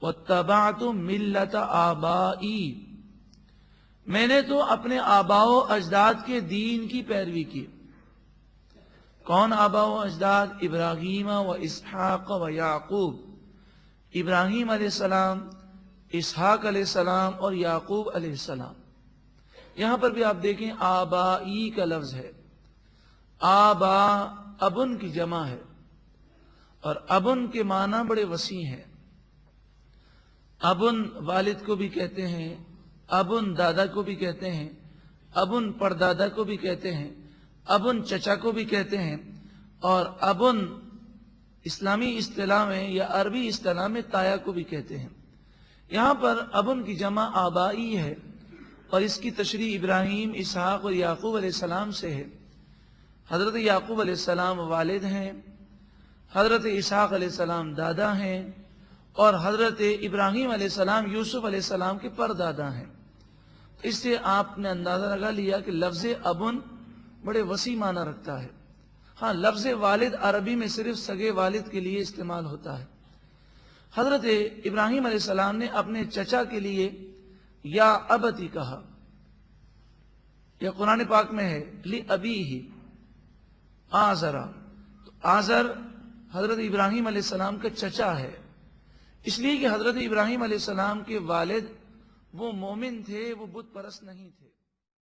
واتبعت ملت آبائی، میں نے تو اپنے آبا و اجداد کے دین کی پیروی کی۔ کون آبا و اجداد؟ ابراہیم و اسحاق و یعقوب، ابراہیم علیہ السلام، اسحاق علیہ السلام اور یعقوب علیہ السلام۔ یہاں پر بھی آپ دیکھیں آبائی کا لفظ ہے۔ آبا ابن کی جمع ہے، اور ابن کے معنی بڑے وسیع ہیں۔ ابن والد کو بھی کہتے ہیں، ابن دادا کو بھی کہتے ہیں، ابن پردادا کو بھی کہتے ہیں، ابن چچا کو بھی کہتے ہیں، اور ابن اسلامی اصطلاح میں یا عربی اصطلاح میں تایا کو بھی کہتے ہیں۔ یہاں پر ابن کی جمع آبائی ہے، اور اس کی تشریح ابراہیم، اسحاق اور یعقوب علیہ السلام سے ہے۔ حضرت یعقوب علیہ السلام والد ہیں، حضرت اسحاق علیہ السلام دادا ہیں، اور حضرت ابراہیم علیہ السلام یوسف علیہ السلام کے پردادا ہیں۔ اس سے آپ نے اندازہ لگا لیا کہ لفظ ابن بڑے وسیع معنی رکھتا ہے۔ ہاں، لفظ والد عربی میں صرف سگے والد کے لیے استعمال ہوتا ہے۔ حضرت ابراہیم علیہ السلام نے اپنے چچا کے لیے یا ابتی کہا، یہ قرآن پاک میں ہے لِأَبِيهِ آزرا، تو آزر حضرت ابراہیم علیہ السلام کا چچا ہے، اس لیے کہ حضرت ابراہیم علیہ السلام کے والد وہ مومن تھے، وہ بت پرست نہیں تھے۔